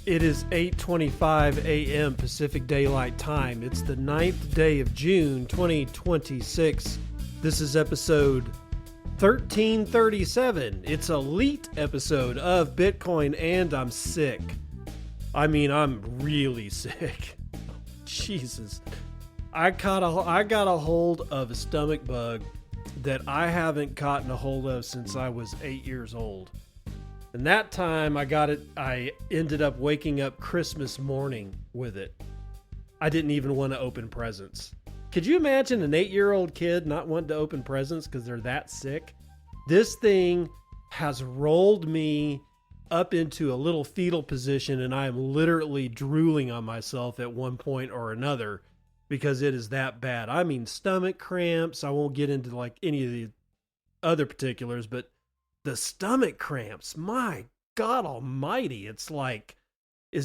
It is 8:25 a.m. Pacific Daylight Time. It's the 9th day of June, 2026. This is episode 1337. It's a elite episode of Bitcoin, and I'm sick. I mean, I'm really sick. Jesus. I got a hold of a stomach bug that I haven't gotten a hold of since I was 8 years old. And that time I ended up waking up Christmas morning with it. I didn't even want to open presents. Could you imagine an 8-year-old kid not wanting to open presents because they're that sick? This thing has rolled me up into a little fetal position, and I am literally drooling on myself at one point or another because it is that bad. I mean, stomach cramps. I won't get into like any of the other particulars, but the stomach cramps, my God almighty, it's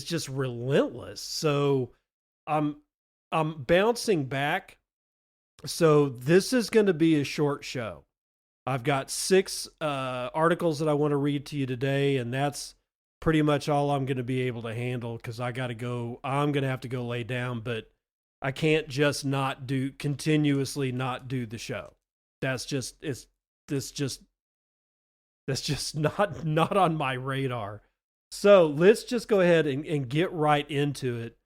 just relentless. So I'm bouncing back. So this is going to be a short show. I've got 6 articles that I want to read to you today, and that's pretty much all I'm going to be able to handle because I'm going to have to go lay down, but I can't just continuously not do the show. That's just not on my radar. So let's just go ahead and get right into it.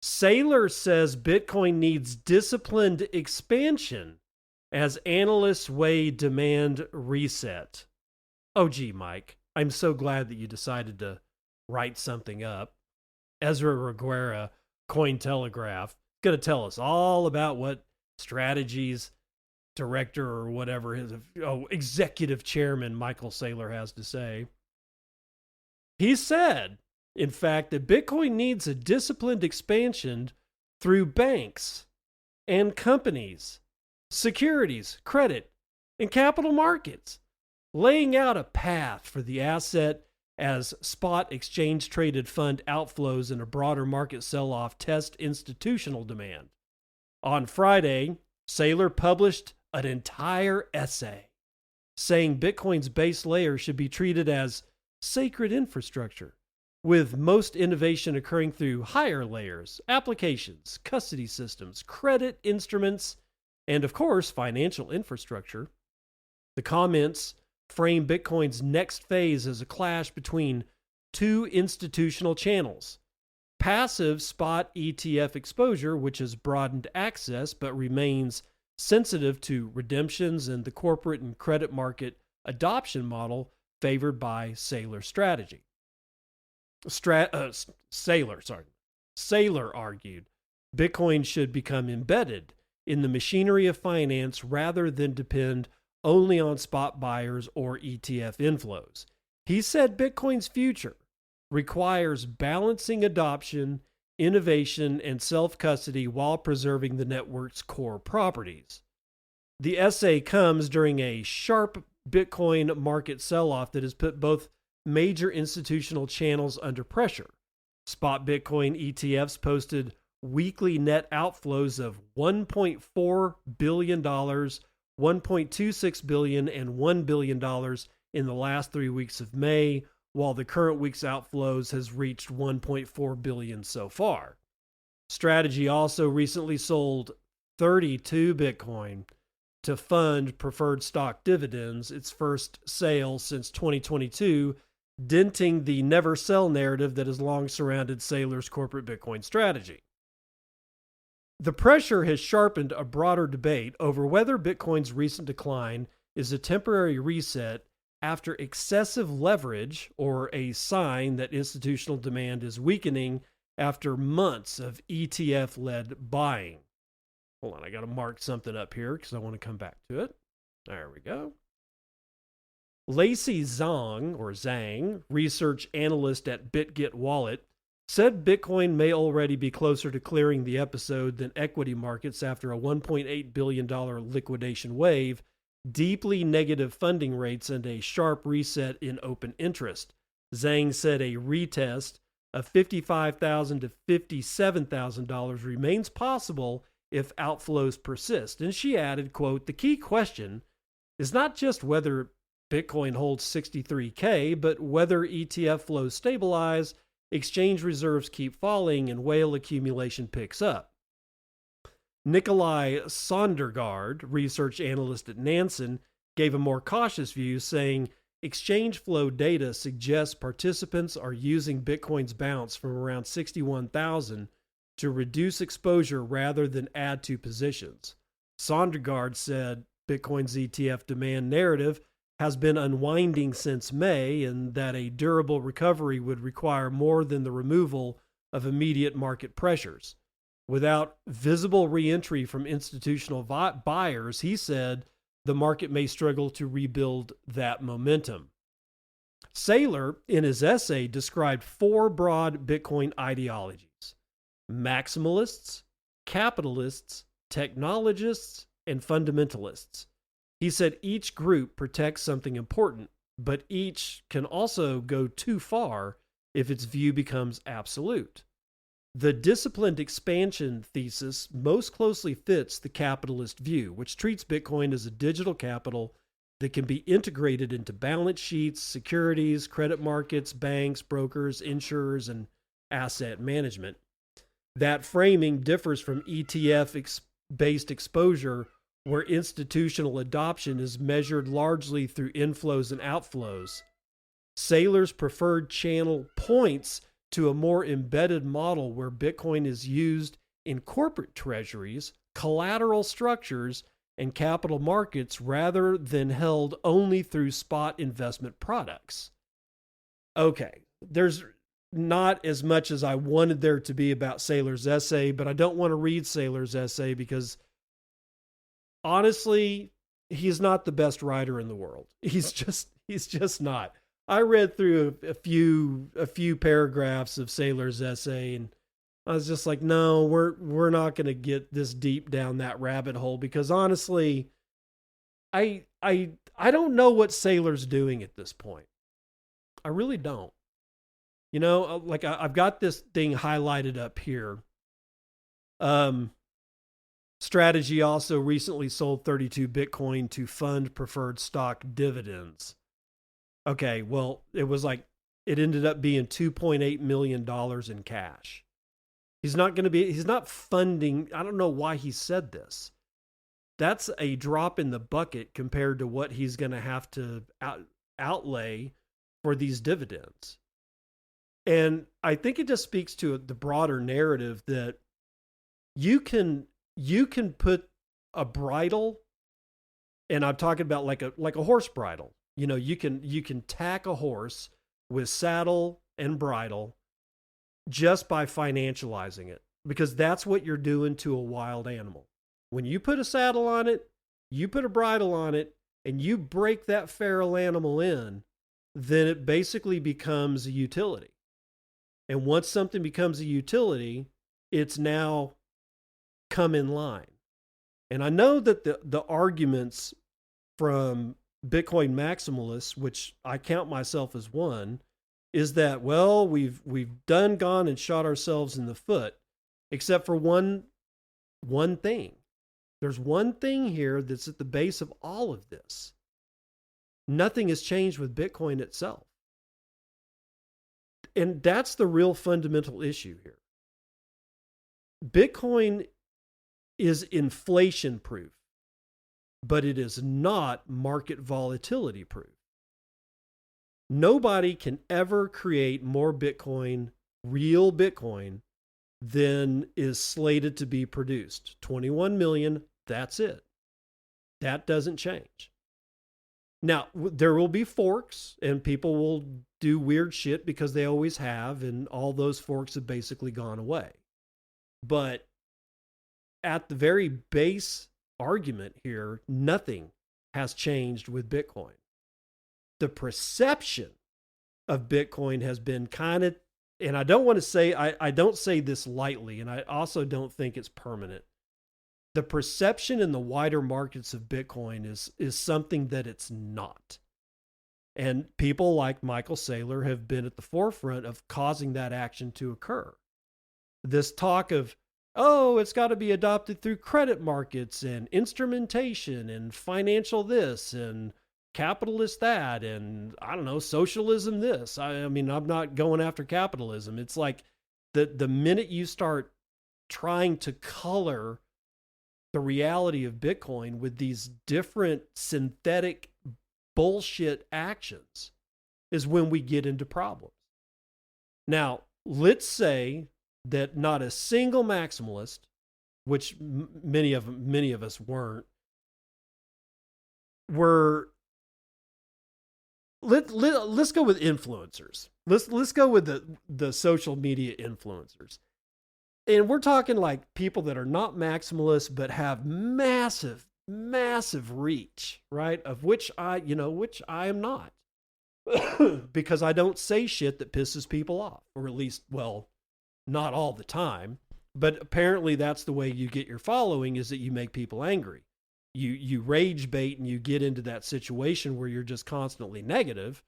Saylor says Bitcoin needs disciplined expansion as analysts weigh demand reset. Oh, gee, Mike, I'm so glad that you decided to write something up. Ezra Reguera, Cointelegraph, going to tell us all about what strategies director or whatever executive chairman Michael Saylor has to say. He said, in fact, that Bitcoin needs a disciplined expansion through banks and companies, securities, credit, and capital markets, laying out a path for the asset as spot exchange-traded fund outflows and a broader market sell-off test institutional demand. On Friday, Saylor published an entire essay saying Bitcoin's base layer should be treated as sacred infrastructure, with most innovation occurring through higher layers, applications, custody systems, credit instruments, and of course, financial infrastructure. The comments frame Bitcoin's next phase as a clash between 2 institutional channels: passive spot ETF exposure, which has broadened access but remains sensitive to redemptions, and the corporate and credit market adoption model favored by Saylor strategy. Saylor argued Bitcoin should become embedded in the machinery of finance rather than depend only on spot buyers or ETF inflows. He said Bitcoin's future requires balancing adoption, innovation, and self-custody while preserving the network's core properties. The essay comes during a sharp Bitcoin market sell-off that has put both major institutional channels under pressure. Spot Bitcoin ETFs posted weekly net outflows of $1.4 billion, $1.26 billion, and $1 billion in the last 3 weeks of May, while the current week's outflows has reached $1.4 billion so far. Strategy also recently sold 32 Bitcoin to fund preferred stock dividends, its first sale since 2022, denting the never sell narrative that has long surrounded Saylor's corporate Bitcoin strategy. The pressure has sharpened a broader debate over whether Bitcoin's recent decline is a temporary reset after excessive leverage or a sign that institutional demand is weakening after months of ETF-led buying. Hold on, I got to mark something up here because I want to come back to it. There we go. Lacey Zhang, research analyst at BitGet Wallet, said Bitcoin may already be closer to clearing the episode than equity markets after a $1.8 billion liquidation wave, deeply negative funding rates, and a sharp reset in open interest. Zhang said a retest of $55,000 to $57,000 remains possible if outflows persist. And she added, quote, "The key question is not just whether Bitcoin holds 63K, but whether ETF flows stabilize, exchange reserves keep falling, and whale accumulation picks up. Nikolai Sondergaard, research analyst at Nansen, gave a more cautious view, saying exchange flow data suggests participants are using Bitcoin's bounce from around 61,000 to reduce exposure rather than add to positions. Sondergaard said Bitcoin's ETF demand narrative has been unwinding since May, and that a durable recovery would require more than the removal of immediate market pressures. Without visible reentry from institutional buyers, he said the market may struggle to rebuild that momentum. Saylor, in his essay, described 4 broad Bitcoin ideologies: maximalists, capitalists, technologists, and fundamentalists. He said each group protects something important, but each can also go too far if its view becomes absolute. The disciplined expansion thesis most closely fits the capitalist view, which treats Bitcoin as a digital capital that can be integrated into balance sheets, securities, credit markets, banks, brokers, insurers, and asset management. That framing differs from ETF-based exposure, where institutional adoption is measured largely through inflows and outflows. Saylor's preferred channel points to a more embedded model where Bitcoin is used in corporate treasuries, collateral structures, and capital markets rather than held only through spot investment products. Okay, there's not as much as I wanted there to be about Saylor's essay, but I don't want to read Saylor's essay because honestly, he's not the best writer in the world. He's just not. I read through a few paragraphs of Saylor's essay, and I was just like, no, we're not going to get this deep down that rabbit hole, because honestly, I don't know what Saylor's doing at this point. I really don't. You know, like I've got this thing highlighted up here. Strategy also recently sold 32 Bitcoin to fund preferred stock dividends. Okay, well, it ended up being $2.8 million in cash. He's not funding, I don't know why he said this. That's a drop in the bucket compared to what he's going to have to outlay for these dividends. And I think it just speaks to the broader narrative that you can put a bridle, and I'm talking about like a horse bridle. You know, you can tack a horse with saddle and bridle just by financializing it, because that's what you're doing to a wild animal. When you put a saddle on it, you put a bridle on it, and you break that feral animal in, then it basically becomes a utility. And once something becomes a utility, it's now come in line. And I know that the arguments from Bitcoin maximalists, which I count myself as one, is that, well, we've gone and shot ourselves in the foot, except for one thing. There's one thing here that's at the base of all of this. Nothing has changed with Bitcoin itself. And that's the real fundamental issue here. Bitcoin is inflation proof, but it is not market volatility proof. Nobody can ever create more Bitcoin, real Bitcoin, than is slated to be produced. 21 million, that's it. That doesn't change. Now, there will be forks, and people will do weird shit because they always have, and all those forks have basically gone away. But at the very base argument here, nothing has changed with Bitcoin. The perception of Bitcoin has been kind of, and I don't want to say, I don't say this lightly, and I also don't think it's permanent. The perception in the wider markets of Bitcoin is something that it's not. And people like Michael Saylor have been at the forefront of causing that action to occur. This talk of, oh, it's got to be adopted through credit markets and instrumentation and financial this and capitalist that, and I don't know, socialism this. I mean, I'm not going after capitalism. It's like the minute you start trying to color the reality of Bitcoin with these different synthetic bullshit actions is when we get into problems. Now, let's say that not a single maximalist, which many of us weren't, were let's go with influencers. Let's go with the social media influencers. And we're talking like people that are not maximalists but have massive reach, right? Of which I am not. Because I don't say shit that pisses people off, or at least, well, not all the time, but apparently that's the way you get your following, is that you make people angry. You rage bait and you get into that situation where you're just constantly negative,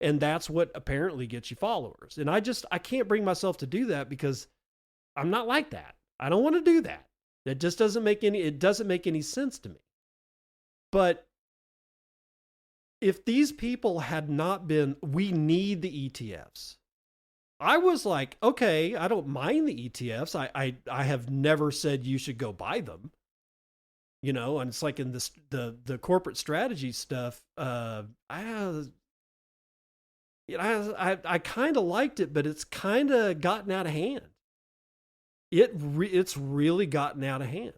and that's what apparently gets you followers. And I can't bring myself to do that because I'm not like that. I don't want to do that. It just doesn't make any sense to me. But if these people had not been, we need the ETFs. I was like, okay, I don't mind the ETFs. I have never said you should go buy them. You know, and it's like in this the corporate strategy stuff. I kind of liked it, but it's kind of gotten out of hand. It's really gotten out of hand.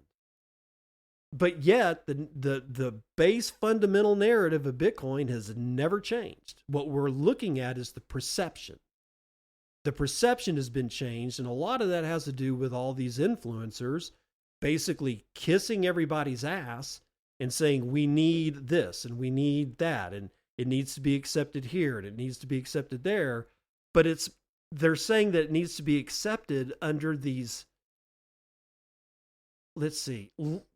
But yet the base fundamental narrative of Bitcoin has never changed. What we're looking at is the perception. The perception has been changed, and a lot of that has to do with all these influencers basically kissing everybody's ass and saying, we need this and we need that, and it needs to be accepted here and it needs to be accepted there. But they're saying that it needs to be accepted under these, let's see,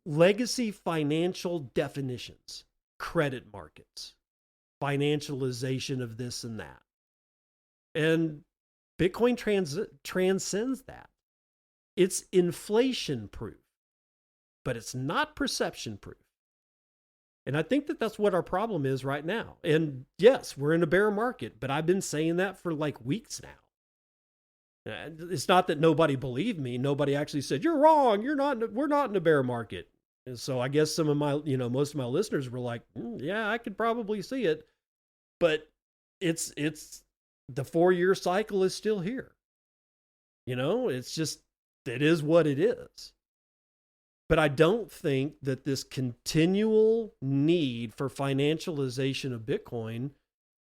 legacy financial definitions, credit markets, financialization of this and that. And Bitcoin transcends that. It's inflation proof, but it's not perception proof. And I think that that's what our problem is right now. And yes, we're in a bear market, but I've been saying that for like weeks now. It's not that nobody believed me. Nobody actually said, you're wrong. We're not in a bear market. And so I guess some of my, most of my listeners were like, yeah, I could probably see it. But it's the 4-year cycle is still here. It's just, it is what it is. But I don't think that this continual need for financialization of Bitcoin,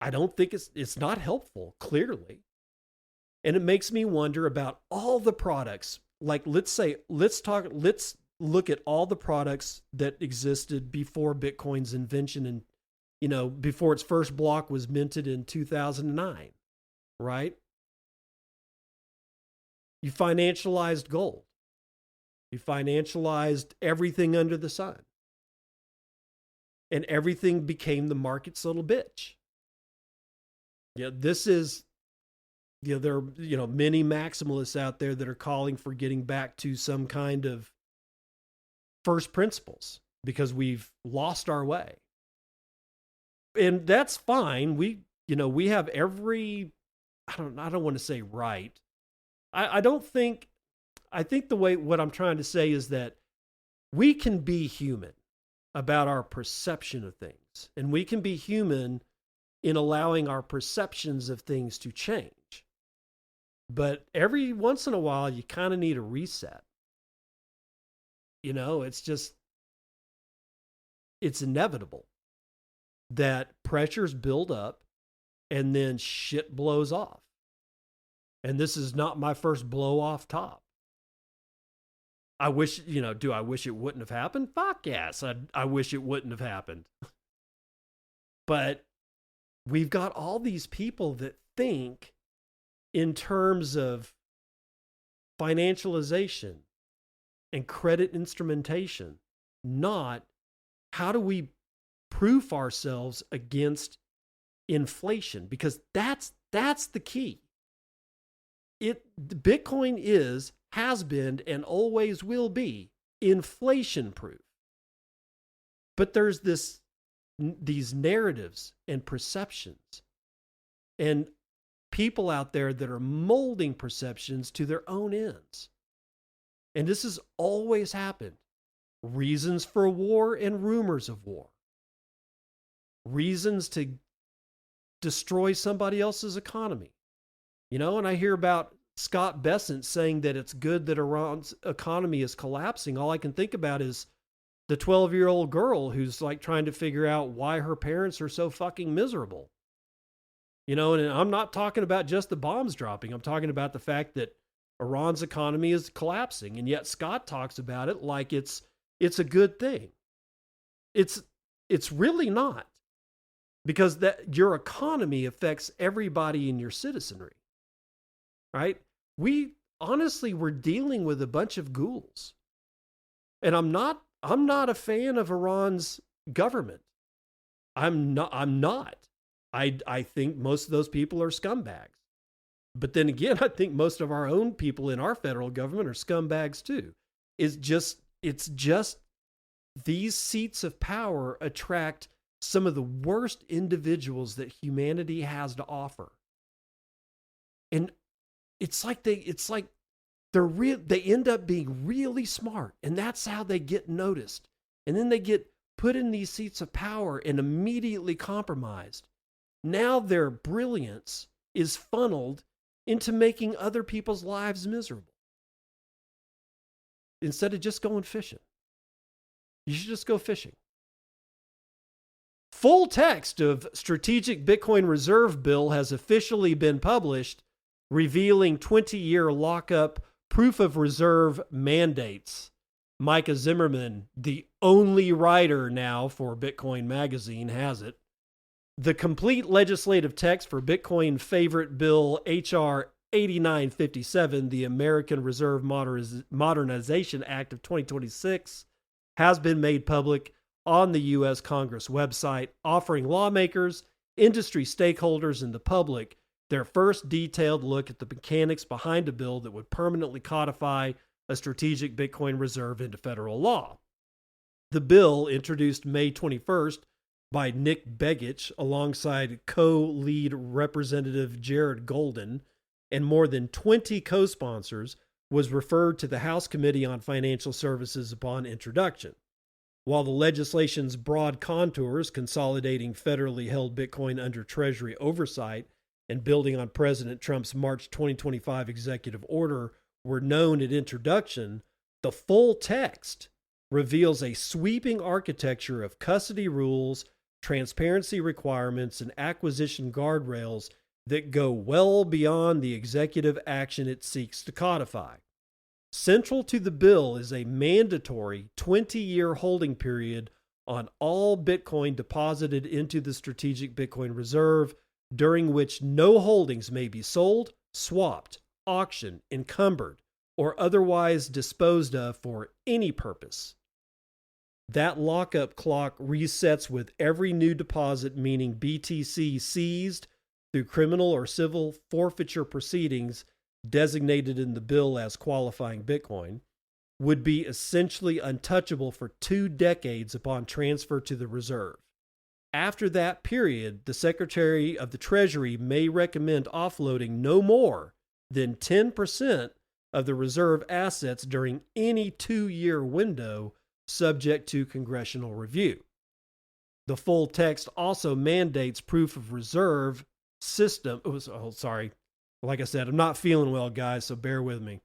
I don't think it's not helpful, clearly. And it makes me wonder about all the products. Like, let's look at all the products that existed before Bitcoin's invention and, before its first block was minted in 2009, right? You financialized gold. You financialized everything under the sun. And everything became the market's little bitch. This is, there are, many maximalists out there that are calling for getting back to some kind of first principles because we've lost our way. And that's fine. We have every, I don't want to say right. I think what I'm trying to say is that we can be human about our perception of things, and we can be human in allowing our perceptions of things to change. But every once in a while, you kind of need a reset. It's inevitable that pressures build up and then shit blows off. And this is not my first blow off top. I wish, do I wish it wouldn't have happened? Fuck yes. I wish it wouldn't have happened. But we've got all these people that think in terms of financialization and credit instrumentation, not how do we proof ourselves against inflation, because that's the key. Bitcoin has been, and always will be inflation proof. But there's this these narratives and perceptions, and people out there that are molding perceptions to their own ends. And this has always happened. Reasons for war and rumors of war. Reasons to destroy somebody else's economy. And I hear about Scott Bessent saying that it's good that Iran's economy is collapsing. All I can think about is the 12-year-old girl who's like trying to figure out why her parents are so fucking miserable. And I'm not talking about just the bombs dropping. I'm talking about the fact that Iran's economy is collapsing, and yet Scott talks about it like it's a good thing. It's really not, because that your economy affects everybody in your citizenry, right? We're dealing with a bunch of ghouls, and I'm not a fan of Iran's government. I'm not. I think most of those people are scumbags. But then again, I think most of our own people in our federal government are scumbags too. It's just these seats of power attract some of the worst individuals that humanity has to offer. And it's like they end up being really smart, and that's how they get noticed. And then they get put in these seats of power and immediately compromised. Now their brilliance is funneled into making other people's lives miserable. Instead of just going fishing. You should just go fishing. Full text of Strategic Bitcoin Reserve Bill has officially been published, revealing 20-year lockup proof of reserve mandates. Micah Zimmerman, the only writer now for Bitcoin Magazine, has it. The complete legislative text for Bitcoin favorite bill H.R. 8957, the American Reserve Modernization Act of 2026, has been made public on the U.S. Congress website, offering lawmakers, industry stakeholders, and the public their first detailed look at the mechanics behind a bill that would permanently codify a strategic Bitcoin reserve into federal law. The bill, introduced May 21st, by Nick Begich alongside co-lead Representative Jared Golden and more than 20 co-sponsors, was referred to the House Committee on Financial Services upon introduction. While the legislation's broad contours, consolidating federally held Bitcoin under Treasury oversight and building on President Trump's March 2025 executive order, were known at introduction, the full text reveals a sweeping architecture of custody rules, transparency requirements, and acquisition guardrails that go well beyond the executive action it seeks to codify. Central to the bill is a mandatory 20-year holding period on all Bitcoin deposited into the Strategic Bitcoin Reserve, during which no holdings may be sold, swapped, auctioned, encumbered, or otherwise disposed of for any purpose. That lockup clock resets with every new deposit, meaning BTC seized through criminal or civil forfeiture proceedings designated in the bill as qualifying Bitcoin, would be essentially untouchable for 2 decades upon transfer to the reserve. After that period, the Secretary of the Treasury may recommend offloading no more than 10% of the reserve assets during any 2-year window, subject to congressional review. The full text also mandates proof of reserve system. Like I said, I'm not feeling well, guys, so bear with me.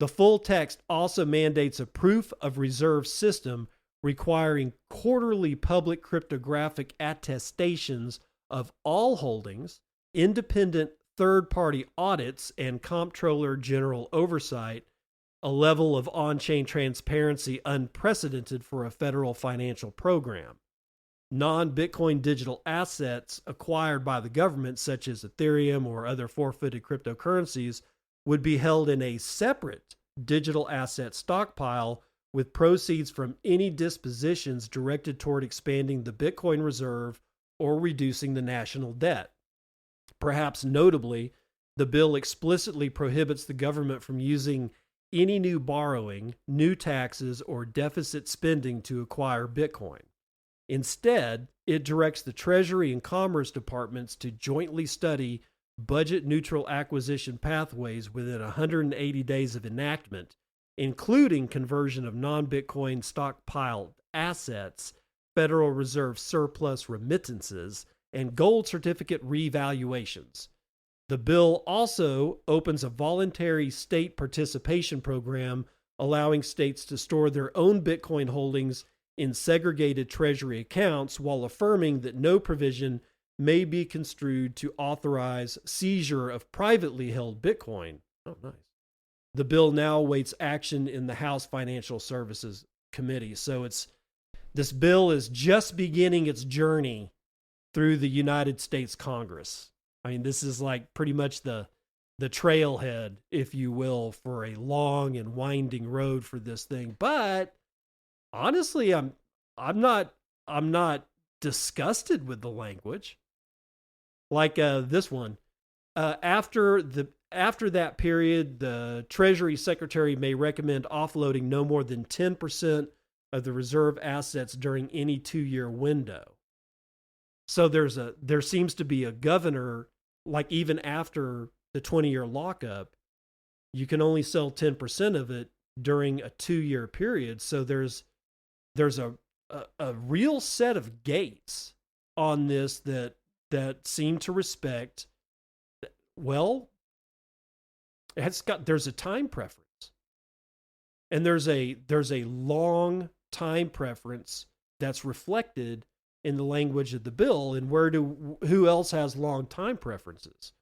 The full text also mandates a proof of reserve system requiring quarterly public cryptographic attestations of all holdings, independent third-party audits, and comptroller general oversight, a level of on-chain transparency unprecedented for a federal financial program. Non-Bitcoin digital assets acquired by the government, such as Ethereum or other forfeited cryptocurrencies, would be held in a separate digital asset stockpile, with proceeds from any dispositions directed toward expanding the Bitcoin reserve or reducing the national debt. Perhaps notably, the bill explicitly prohibits the government from using any new borrowing, new taxes, or deficit spending to acquire Bitcoin. Instead, it directs the Treasury and Commerce departments to jointly study budget neutral acquisition pathways within 180 days of enactment, including conversion of non Bitcoin stockpiled assets, Federal Reserve surplus remittances, and gold certificate revaluations. The bill also opens a voluntary state participation program allowing states to store their own Bitcoin holdings in segregated treasury accounts while affirming that no provision may be construed to authorize seizure of privately held Bitcoin. Oh, nice. The bill now awaits action in the House Financial Services Committee. So this bill is just beginning its journey through the United States Congress. I mean, this is like pretty much the trailhead, if you will, for a long and winding road for this thing. But honestly, I'm not disgusted with the language. Like this one, after that period, the Treasury Secretary may recommend offloading no more than 10% of the reserve assets during any 2-year window. So there seems to be a governor, like even after the 20-year lockup, you can only sell 10% of it during a 2-year period. So there's a real set of gates on this that seem to respect. Well, there's a time preference, and there's a long time preference that's reflected in the language of the bill. And who else has long time preferences?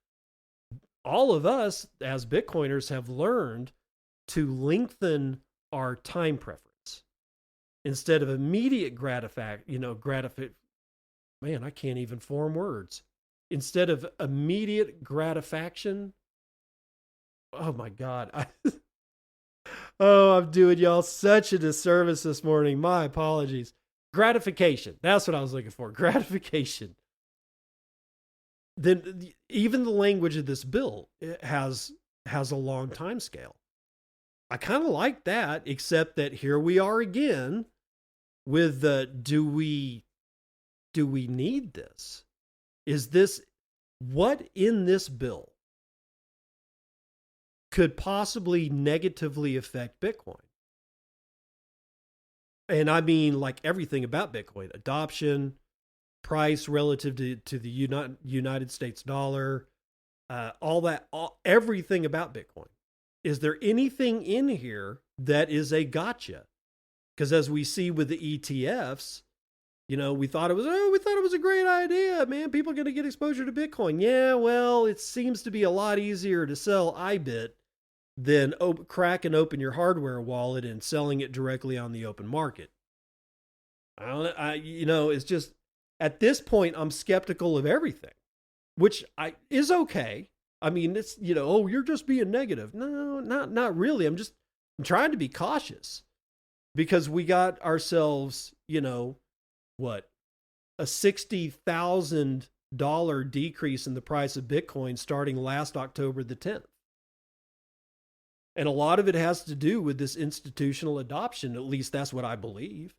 All of us as Bitcoiners have learned to lengthen our time preference instead of immediate man, I can't even form words. Instead of immediate gratification. Oh my God. I'm doing y'all such a disservice this morning. My apologies. Gratification. That's what I was looking for. Gratification. Then even the language of this bill has a long time scale. I kind of like that, except that here we are again with the do we need this? Is this what in this bill could possibly negatively affect Bitcoin? And I mean, like everything about Bitcoin: adoption, price relative to the United States dollar, everything about Bitcoin. Is there anything in here that is a gotcha? Because as we see with the ETFs, we thought it was a great idea, man. People are going to get exposure to Bitcoin. Yeah, well, it seems to be a lot easier to sell iBit than crack and open your hardware wallet and selling it directly on the open market. It's just at this point I'm skeptical of everything, which is okay. I mean, it's you're just being negative. No, not really. I'm trying to be cautious because we got ourselves, what, a $60,000 decrease in the price of Bitcoin starting last October the 10th. And a lot of it has to do with this institutional adoption. At least that's what I believe.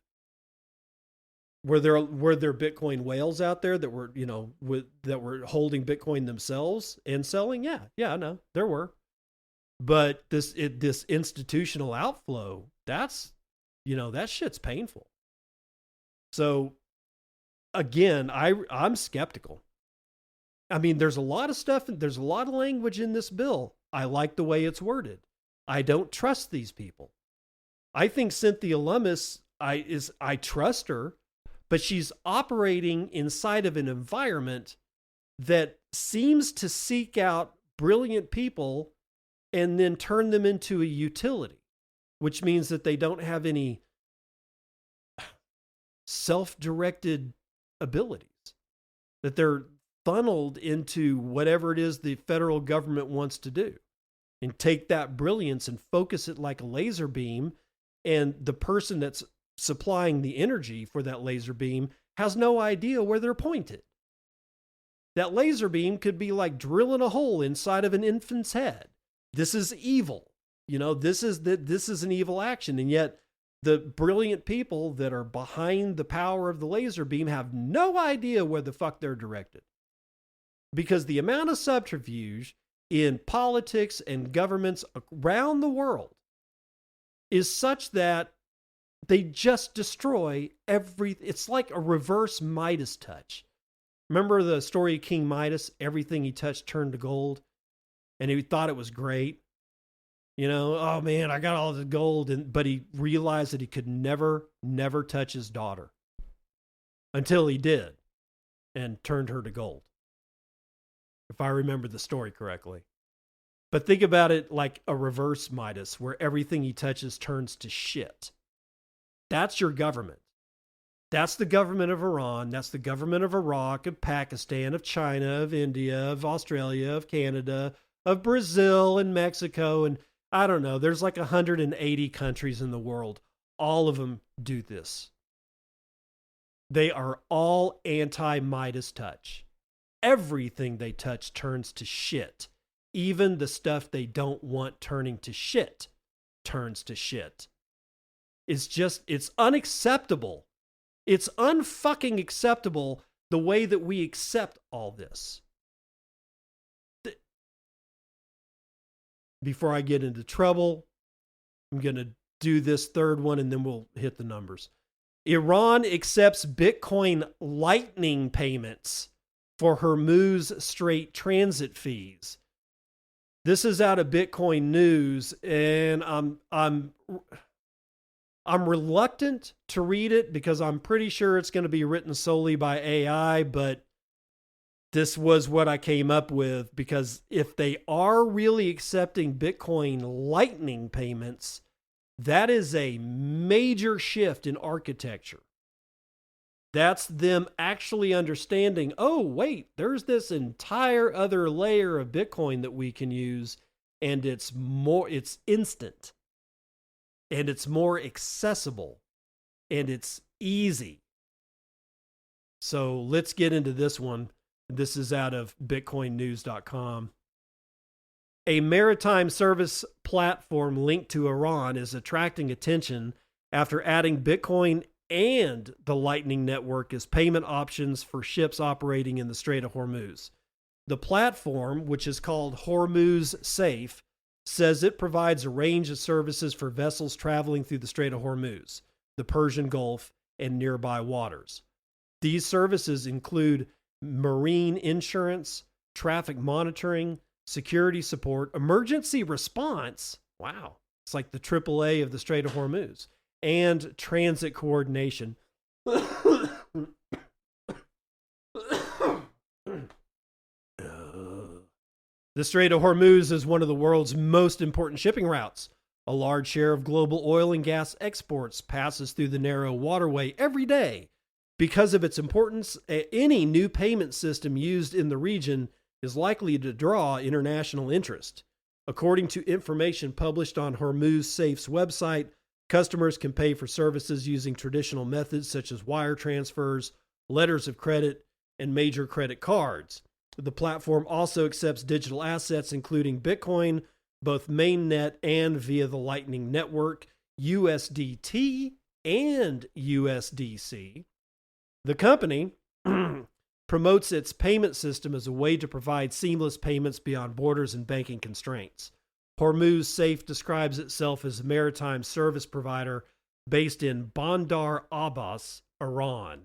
Were there Bitcoin whales out there that were, that were holding Bitcoin themselves and selling? Yeah, no, there were. But this institutional outflow, that shit's painful. So again, I'm skeptical. I mean, there's a lot of stuff, there's a lot of language in this bill. I like the way it's worded. I don't trust these people. I think Cynthia Lummis, I trust her, but she's operating inside of an environment that seems to seek out brilliant people and then turn them into a utility, which means that they don't have any self-directed abilities, that they're funneled into whatever it is the federal government wants to do, and take that brilliance and focus it like a laser beam. And the person that's supplying the energy for that laser beam has no idea where they're pointed. That laser beam could be like drilling a hole inside of an infant's head. This is evil. This is an evil action. And yet the brilliant people that are behind the power of the laser beam have no idea where the fuck they're directed. Because the amount of subterfuge in politics and governments around the world is such that they just destroy everything. It's like a reverse Midas touch. Remember the story of King Midas? Everything he touched turned to gold, and he thought it was great. You know, oh man, I got all the gold, but he realized that he could never touch his daughter until he did, and turned her to gold. If I remember the story correctly. But think about it like a reverse Midas, where everything he touches turns to shit. That's your government. That's the government of Iran. That's the government of Iraq, of Pakistan, of China, of India, of Australia, of Canada, of Brazil and Mexico. And I don't know, there's like 180 countries in the world. All of them do this. They are all anti-Midas touch. Everything they touch turns to shit. Even the stuff they don't want turning to shit turns to shit. It's unacceptable. It's unfucking acceptable the way that we accept all this. Before I get into trouble, I'm going to do this third one and then we'll hit the numbers. Iran accepts Bitcoin Lightning payments for Hormuz Strait transit fees. This is out of Bitcoin News, and I'm reluctant to read it because I'm pretty sure it's going to be written solely by AI, but this was what I came up with, because if they are really accepting Bitcoin Lightning payments, that is a major shift in architecture. That's them actually understanding, oh, wait, there's this entire other layer of Bitcoin that we can use, and it's instant, and it's more accessible, and it's easy. So let's get into this one. This is out of bitcoinnews.com. A maritime service platform linked to Iran is attracting attention after adding Bitcoin and the Lightning Network as payment options for ships operating in the Strait of Hormuz. The platform, which is called Hormuz Safe, says it provides a range of services for vessels traveling through the Strait of Hormuz, the Persian Gulf, and nearby waters. These services include marine insurance, traffic monitoring, security support, emergency response. Wow. It's like the AAA of the Strait of Hormuz. And transit coordination. The Strait of Hormuz is one of the world's most important shipping routes. A large share of global oil and gas exports passes through the narrow waterway every day. Because of its importance, any new payment system used in the region is likely to draw international interest. According to information published on Hormuz Safe's website, customers can pay for services using traditional methods such as wire transfers, letters of credit, and major credit cards. The platform also accepts digital assets, including Bitcoin, both mainnet and via the Lightning Network, USDT, and USDC. The company promotes its payment system as a way to provide seamless payments beyond borders and banking constraints. Hormuz Safe describes itself as a maritime service provider based in Bandar Abbas, Iran.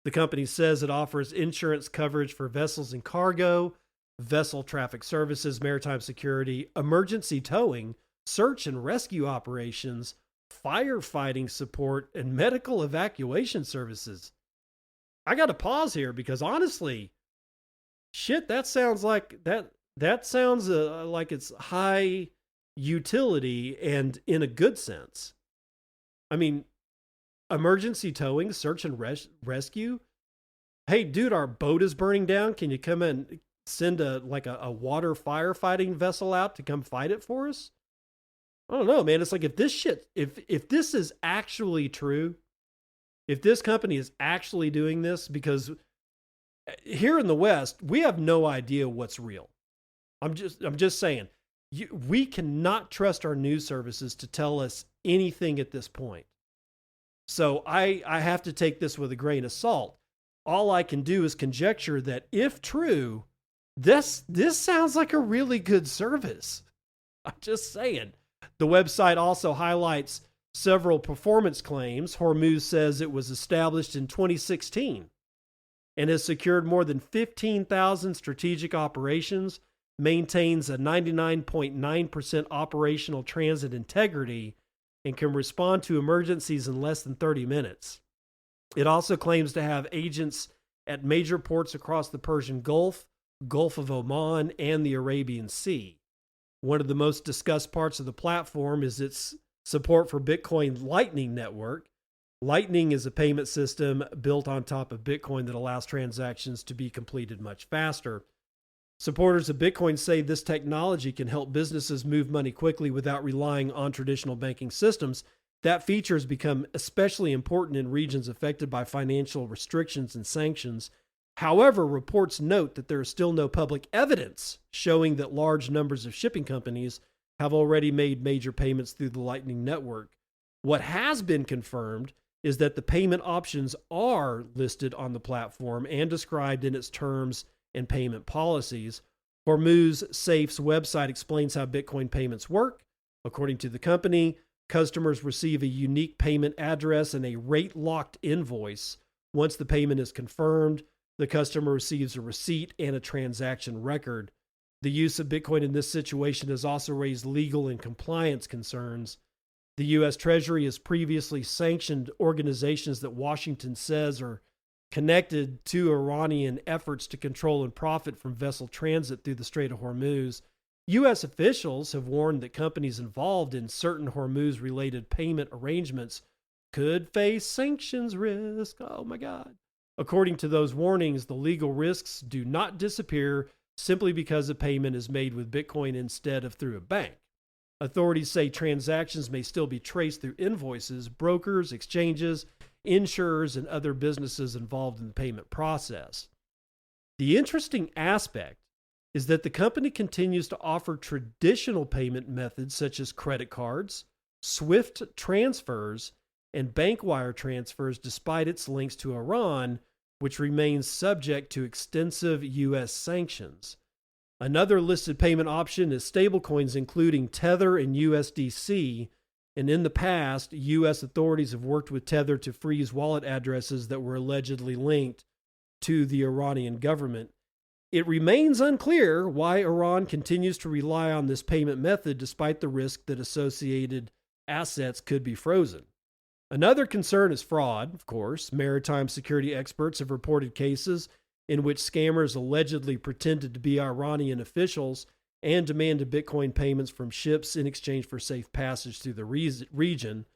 The company says it offers insurance coverage for vessels and cargo, vessel traffic services, maritime security, emergency towing, search and rescue operations, firefighting support, and medical evacuation services. I got to pause here because honestly, shit, that sounds like that sounds like it's high utility and in a good sense. I mean, emergency towing, search and rescue. Hey, dude, our boat is burning down. Can you come and send a water firefighting vessel out to come fight it for us? I don't know, man. It's like if this is actually true, if this company is actually doing this, because here in the West, we have no idea what's real. I'm just saying, we cannot trust our news services to tell us anything at this point. So I have to take this with a grain of salt. All I can do is conjecture that if true, this sounds like a really good service. I'm just saying. The website also highlights several performance claims. Hormuz says it was established in 2016 and has secured more than 15,000 strategic operations, maintains a 99.9% operational transit integrity, and can respond to emergencies in less than 30 minutes. It also claims to have agents at major ports across the Persian Gulf, Gulf of Oman, and the Arabian Sea. One of the most discussed parts of the platform is its support for Bitcoin Lightning Network. Lightning is a payment system built on top of Bitcoin that allows transactions to be completed much faster. Supporters of Bitcoin say this technology can help businesses move money quickly without relying on traditional banking systems. That feature has become especially important in regions affected by financial restrictions and sanctions. However, reports note that there is still no public evidence showing that large numbers of shipping companies have already made major payments through the Lightning Network. What has been confirmed is that the payment options are listed on the platform and described in its terms and payment policies. Hormuz Safe's website explains how Bitcoin payments work. According to the company, customers receive a unique payment address and a rate-locked invoice. Once the payment is confirmed, the customer receives a receipt and a transaction record. The use of Bitcoin in this situation has also raised legal and compliance concerns. The U.S. Treasury has previously sanctioned organizations that Washington says are connected to Iranian efforts to control and profit from vessel transit through the Strait of Hormuz. U.S. officials have warned that companies involved in certain Hormuz-related payment arrangements could face sanctions risk. Oh my God. According to those warnings, the legal risks do not disappear simply because a payment is made with Bitcoin instead of through a bank. Authorities say transactions may still be traced through invoices, brokers, exchanges, insurers, and other businesses involved in the payment process. The interesting aspect is that the company continues to offer traditional payment methods such as credit cards, SWIFT transfers, and bank wire transfers despite its links to Iran, which remains subject to extensive U.S. sanctions. Another listed payment option is stablecoins, including Tether and USDC. And in the past, U.S. authorities have worked with Tether to freeze wallet addresses that were allegedly linked to the Iranian government. It remains unclear why Iran continues to rely on this payment method despite the risk that associated assets could be frozen. Another concern is fraud, of course. Maritime security experts have reported cases in which scammers allegedly pretended to be Iranian officials and demanded Bitcoin payments from ships in exchange for safe passage through the region.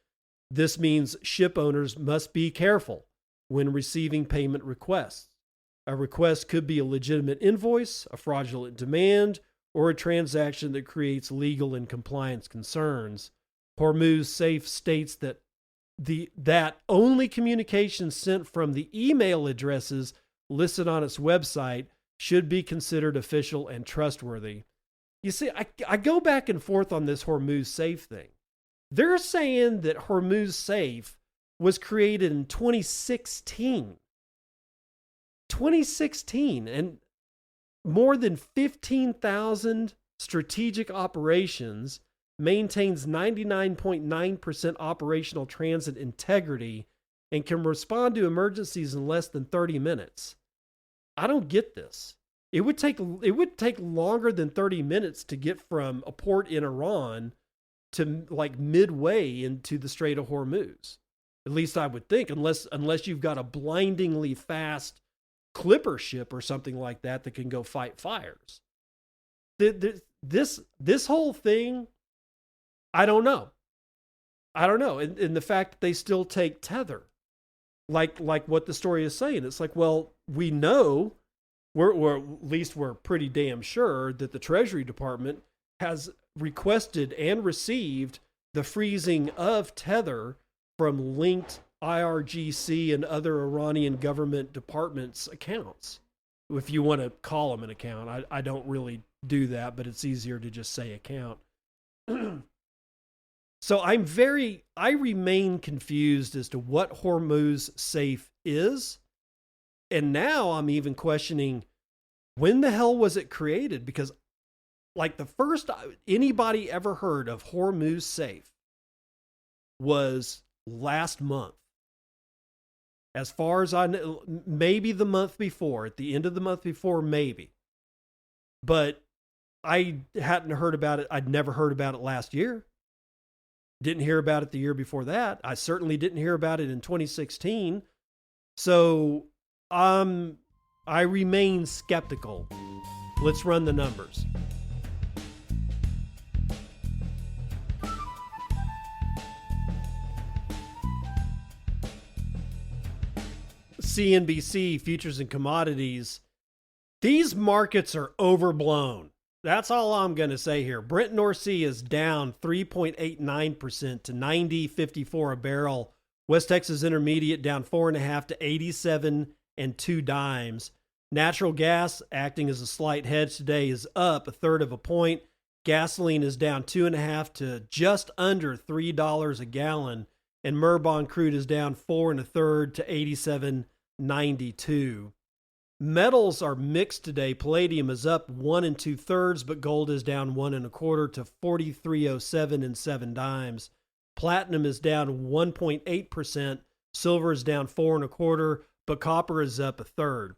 This means ship owners must be careful when receiving payment requests. A request could be a legitimate invoice, a fraudulent demand, or a transaction that creates legal and compliance concerns. Hormuz Safe states that that only communications sent from the email addresses listed on its website should be considered official and trustworthy. You see, I go back and forth on this Hormuz Safe thing. They're saying that Hormuz Safe was created in 2016. 2016, and more than 15,000 strategic operations, maintains 99.9% operational transit integrity, and can respond to emergencies in less than 30 minutes. I don't get this. It would take longer than 30 minutes to get from a port in Iran to like midway into the Strait of Hormuz. At least I would think, unless you've got a blindingly fast clipper ship or something like that that can go fight fires. This whole thing, I don't know. And the fact that they still take Tether, like what the story is saying, it's like, well, we know, or at least we're pretty damn sure that the Treasury Department has requested and received the freezing of Tether from linked IRGC and other Iranian government departments' accounts. If you want to call them an account, I don't really do that, but it's easier to just say account. So I remain confused as to what Hormuz safe is. And now I'm even questioning, when the hell was it created? Because like the first anybody ever heard of Hormuz safe was last month. As far as I know, maybe the month before, at the end of the month before, maybe. But I hadn't heard about it. I'd never heard about it last year. Didn't hear about it the year before that. I certainly didn't hear about it in 2016. So I remain skeptical. Let's run the numbers. CNBC futures and commodities. These markets are overblown. That's all I'm going to say here. Brent North Sea is down 3.89% to 90.54 a barrel. West Texas Intermediate down 4.5 to 87 and 2 dimes. Natural gas, acting as a slight hedge today, is up 1/3 of a point. Gasoline is down 2.5 to just under $3 a gallon. And Murban crude is down 4 1/3 to 87.92. Metals are mixed today. Palladium is up 1 2/3, but gold is down 1 1/4 to 43.07 and 7 dimes. Platinum is down 1.8%. Silver is down 4 1/4, but copper is up 1/3.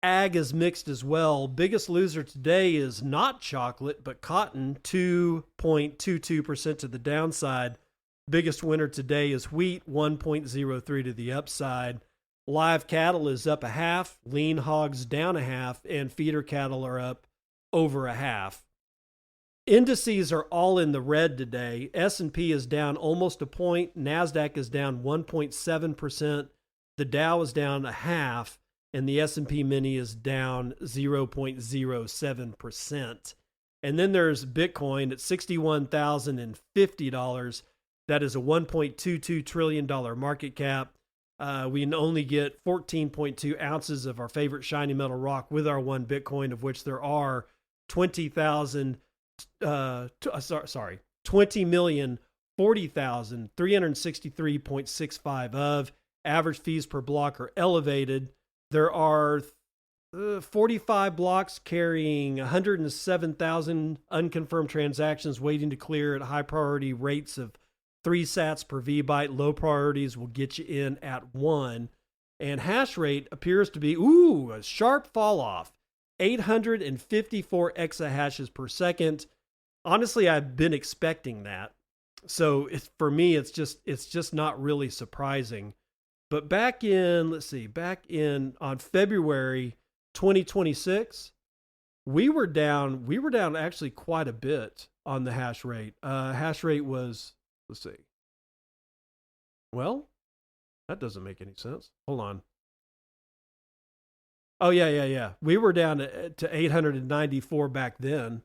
Ag is mixed as well. Biggest loser today is not chocolate, but cotton, 2.22% to the downside. Biggest winner today is wheat, 1.03 to the upside. Live cattle is up 1/2, lean hogs down 1/2, and feeder cattle are up over 1/2. Indices are all in the red today. S&P is down almost a point. NASDAQ is down 1.7%. The Dow is down 1/2, and the S&P Mini is down 0.07%. And then there's Bitcoin at $61,050. That is a $1.22 trillion market cap. We can only get 14.2 ounces of our favorite shiny metal rock with our one Bitcoin, of which there are 20,040,363.65 of. Average fees per block are elevated. There are 45 blocks carrying 107,000 unconfirmed transactions waiting to clear at high priority rates of 3 sats per VByte. Low priorities will get you in at 1. And hash rate appears to be, a sharp fall off. 854 exahashes per second. Honestly, I've been expecting that. So for me, it's just not really surprising. But back in on February 2026, we were down actually quite a bit on the hash rate. Hash rate was, let's see. Well, that doesn't make any sense. Hold on. Oh, yeah. We were down to 894 back then.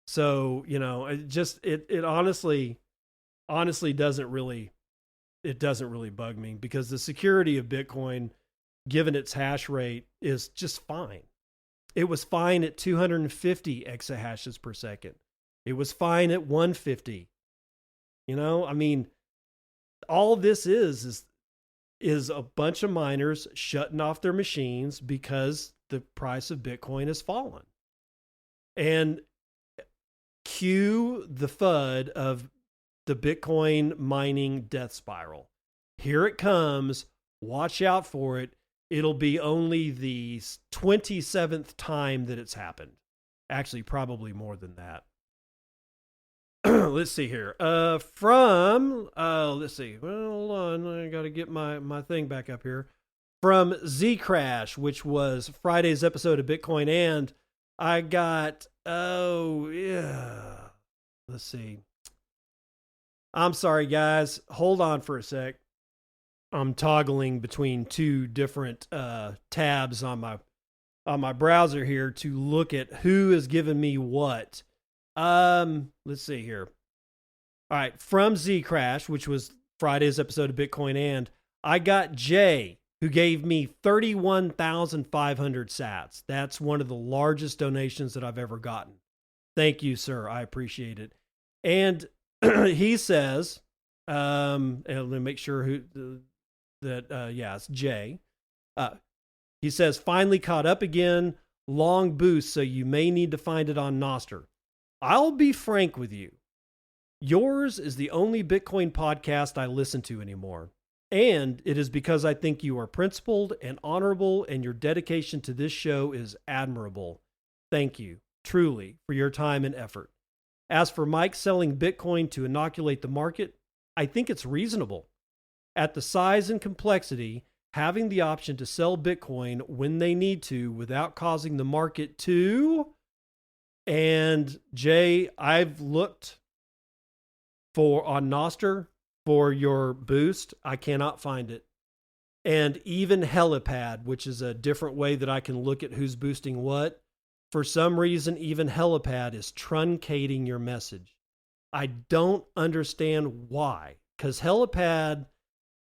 So, it honestly doesn't really bug me, because the security of Bitcoin, given its hash rate, is just fine. It was fine at 250 exahashes per second. It was fine at 150. All this is a bunch of miners shutting off their machines because the price of Bitcoin has fallen. And cue the FUD of the Bitcoin mining death spiral. Here it comes. Watch out for it. It'll be only the 27th time that it's happened. Actually, probably more than that. Let's see here. Let's see. Well, hold on. I got to get my thing back up here. From Zcrash, which was Friday's episode of Bitcoin And, I got, let's see. I'm sorry, guys. Hold on for a sec. I'm toggling between 2 different tabs on my browser here to look at who has given me what. Let's see here. All right, from Zcrash, which was Friday's episode of Bitcoin And, I got Jay, who gave me 31,500 sats. That's one of the largest donations that I've ever gotten. Thank you, sir. I appreciate it. And he says, and let me make sure it's Jay. He says, finally caught up again, long boost, so you may need to find it on Nostr. I'll be frank with you. Yours is the only Bitcoin podcast I listen to anymore. And it is because I think you are principled and honorable, and your dedication to this show is admirable. Thank you, truly, for your time and effort. As for Mike selling Bitcoin to inoculate the market, I think it's reasonable. At the size and complexity, having the option to sell Bitcoin when they need to without causing the market to... And Jay, I've looked on Nostr for your boost. I cannot find it. And even Helipad, which is a different way that I can look at who's boosting what, for some reason, even Helipad is truncating your message. I don't understand why, because Helipad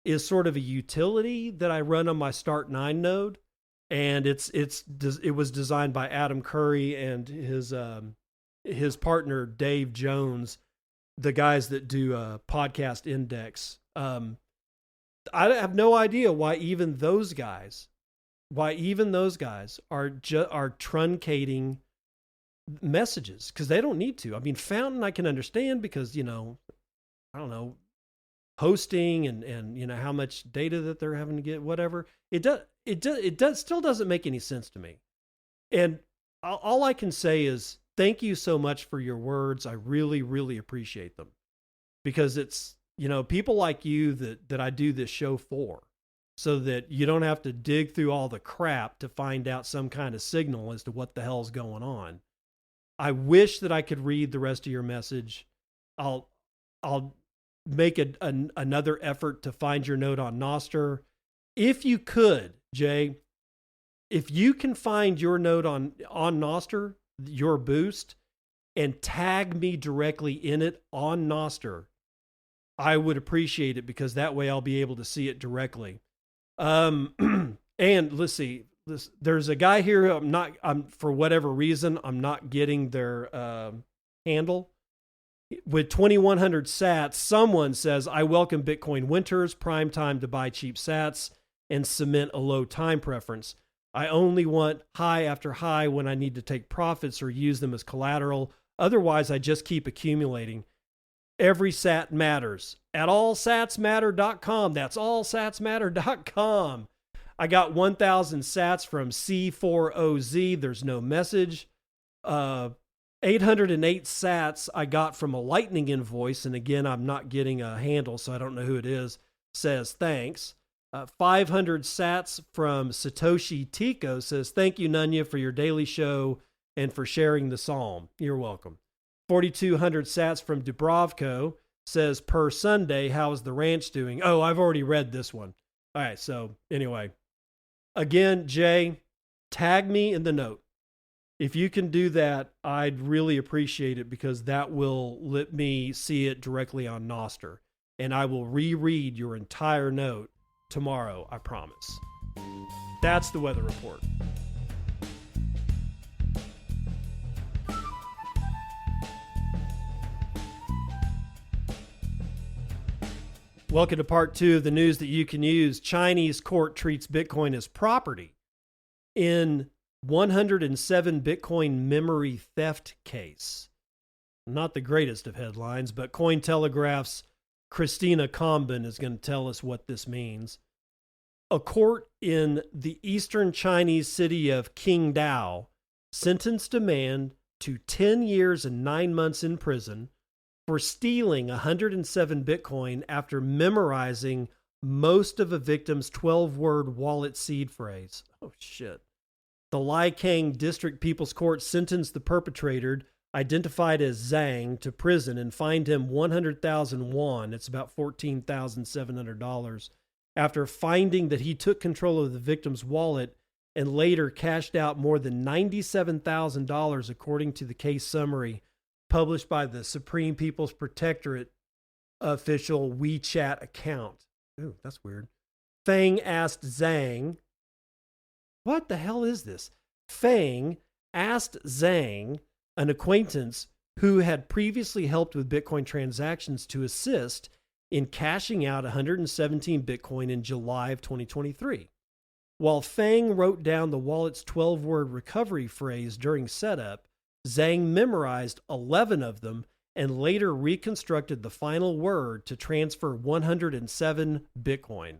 is sort of a utility that I run on my Start 9 node, and it was designed by Adam Curry and his partner Dave Jones, the guys that do Podcast Index. I have no idea why even those guys are truncating messages, because they don't need to. I mean, Fountain I can understand because, I don't know, hosting and how much data that they're having to get, whatever. It still doesn't make any sense to me. And all I can say is thank you so much for your words. I really, really appreciate them, because it's, people like you that I do this show for, so that you don't have to dig through all the crap to find out some kind of signal as to what the hell's going on. I wish that I could read the rest of your message. I'll make another effort to find your note on Nostr. If you could, Jay, if you can find your note on Nostr, your boost, and tag me directly in it on Nostr, I would appreciate it, because that way I'll be able to see it directly. And let's see, there's a guy here who for whatever reason, I'm not getting their handle. With 2,100 sats, someone says, I welcome Bitcoin winters, prime time to buy cheap sats and cement a low time preference. I only want high after high when I need to take profits or use them as collateral. Otherwise, I just keep accumulating. Every sat matters. At allsatsmatter.com. That's allsatsmatter.com. I got 1,000 sats from C4OZ. There's no message. 808 sats I got from a Lightning invoice, and again, I'm not getting a handle, so I don't know who it is, says thanks. 500 sats from Satoshi Tico says, thank you, Nunya, for your daily show and for sharing the psalm. You're welcome. 4,200 sats from Dubrovko says, per Sunday, how is the ranch doing? Oh, I've already read this one. All right, so anyway, again, Jay, tag me in the note. If you can do that, I'd really appreciate it, because that will let me see it directly on Nostr. And I will reread your entire note tomorrow, I promise. That's the weather report. Welcome to part 2 of the news that you can use. Chinese court treats Bitcoin as property in 107 Bitcoin memory theft case. Not the greatest of headlines, but Cointelegraph's Christina Combin is going to tell us what this means. A court in the eastern Chinese city of Qingdao sentenced a man to 10 years and 9 months in prison for stealing 107 Bitcoin after memorizing most of a victim's 12-word wallet seed phrase. Oh, shit. The Laikang District People's Court sentenced the perpetrator, identified as Zhang, to prison and fined him 100,000 won. It's about $14,700. After finding that he took control of the victim's wallet and later cashed out more than $97,000, according to the case summary published by the Supreme People's Protectorate official WeChat account. Ooh, that's weird. Fang asked Zhang, what the hell is this? Fang asked Zhang, an acquaintance, who had previously helped with Bitcoin transactions, to assist in cashing out 117 Bitcoin in July of 2023. While Fang wrote down the wallet's 12-word recovery phrase during setup, Zhang memorized 11 of them and later reconstructed the final word to transfer 107 Bitcoin.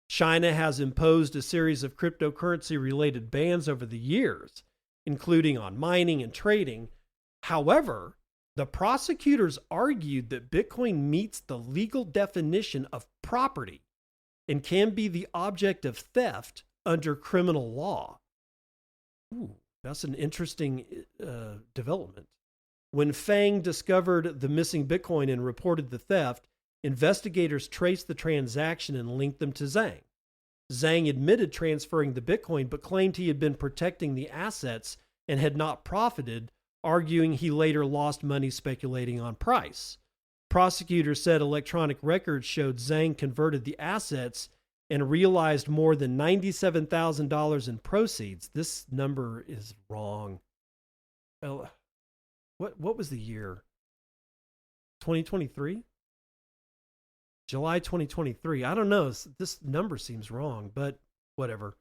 China has imposed a series of cryptocurrency-related bans over the years, including on mining and trading. However, the prosecutors argued that Bitcoin meets the legal definition of property and can be the object of theft under criminal law. Ooh, that's an interesting development. When Fang discovered the missing Bitcoin and reported the theft, investigators traced the transaction and linked them to Zhang. Zhang admitted transferring the Bitcoin, but claimed he had been protecting the assets and had not profited, arguing he later lost money speculating on price. Prosecutors said electronic records showed Zhang converted the assets and realized more than $97,000 in proceeds. This number is wrong. What was the year? 2023? July 2023. I don't know. This number seems wrong, but whatever.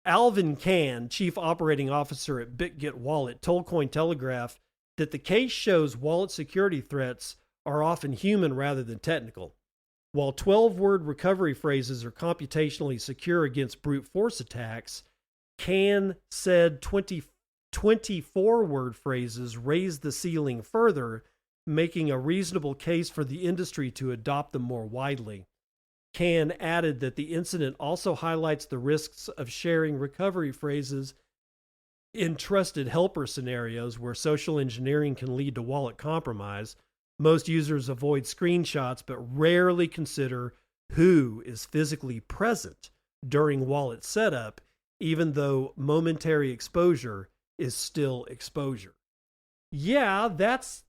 Alvin Can, chief operating officer at BitGet Wallet, told Cointelegraph that the case shows wallet security threats are often human rather than technical. While 12-word recovery phrases are computationally secure against brute force attacks, Can said 24-word phrases raise the ceiling further, making a reasonable case for the industry to adopt them more widely. Can added that the incident also highlights the risks of sharing recovery phrases in trusted helper scenarios where social engineering can lead to wallet compromise. Most users avoid screenshots but rarely consider who is physically present during wallet setup, even though momentary exposure is still exposure. Yeah, that's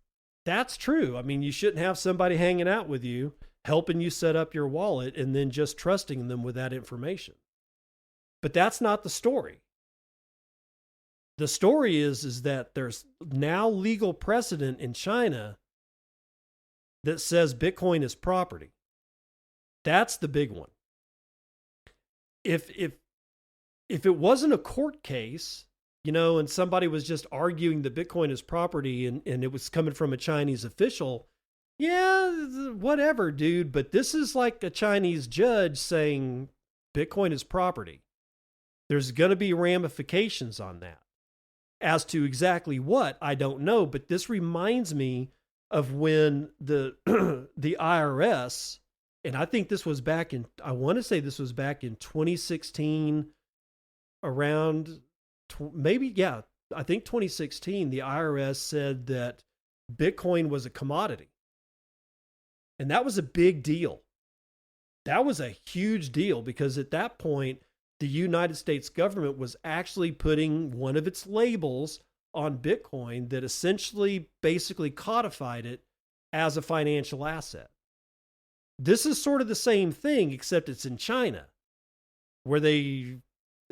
true. I mean, you shouldn't have somebody hanging out with you, helping you set up your wallet, and then just trusting them with that information. But that's not the story. The story is that there's now legal precedent in China that says Bitcoin is property. That's the big one. If it wasn't a court case, and somebody was just arguing that Bitcoin is property and it was coming from a Chinese official, yeah, whatever, dude. But this is like a Chinese judge saying Bitcoin is property. There's going to be ramifications on that. As to exactly what, I don't know. But this reminds me of when the IRS, and I think this was back in, I want to say this was back in 2016, around I think 2016, the IRS said that Bitcoin was a commodity. And that was a big deal. That was a huge deal because at that point, the United States government was actually putting one of its labels on Bitcoin that essentially basically codified it as a financial asset. This is sort of the same thing, except it's in China, where they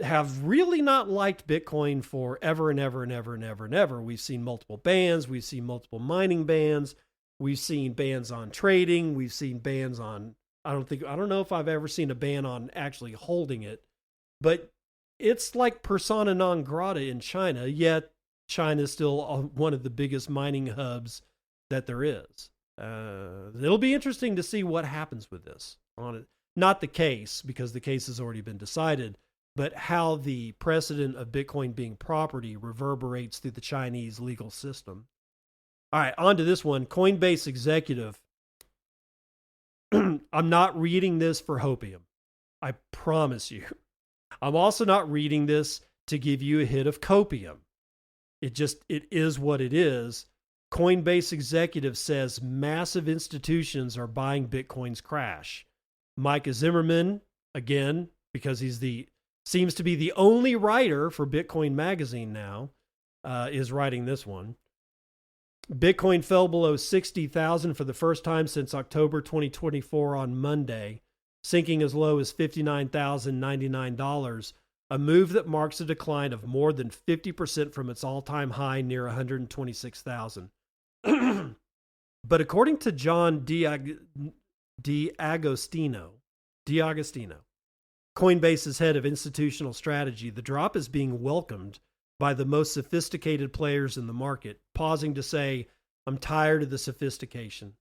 have really not liked Bitcoin for ever and ever and ever and ever and ever. We've seen multiple bans. We've seen multiple mining bans. We've seen bans on trading. We've seen bans on, I don't know if I've ever seen a ban on actually holding it, but it's like persona non grata in China, yet China is still one of the biggest mining hubs that there is. It'll be interesting to see what happens with this on it. Not the case, because the case has already been decided, but how the precedent of Bitcoin being property reverberates through the Chinese legal system. All right, on to this one. Coinbase executive. I'm not reading this for hopium. I promise you. I'm also not reading this to give you a hit of copium. It is what it is. Coinbase executive says massive institutions are buying Bitcoin's crash. Micah Zimmerman, again, because he's seems to be the only writer for Bitcoin Magazine now, is writing this one. Bitcoin fell below 60,000 for the first time since October 2024 on Monday, sinking as low as $59,099, a move that marks a decline of more than 50% from its all-time high near 126,000. But according to John D'Agostino, Coinbase's head of institutional strategy, the drop is being welcomed by the most sophisticated players in the market, pausing to say, I'm tired of the sophistication.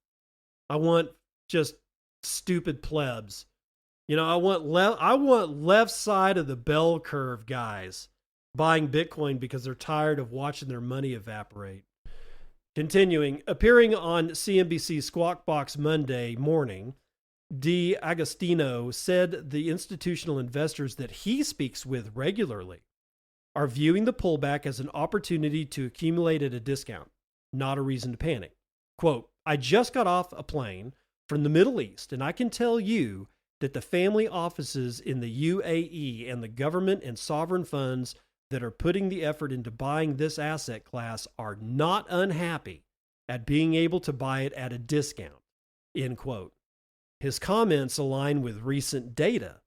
I want just stupid plebs. You know, I want left side of the bell curve guys buying Bitcoin because they're tired of watching their money evaporate. Continuing, appearing on CNBC's Squawk Box Monday morning, D'Agostino said the institutional investors that he speaks with regularly are viewing the pullback as an opportunity to accumulate at a discount, not a reason to panic. Quote, I just got off a plane from the Middle East, and I can tell you that the family offices in the UAE and the government and sovereign funds that are putting the effort into buying this asset class are not unhappy at being able to buy it at a discount, end quote. His comments align with recent data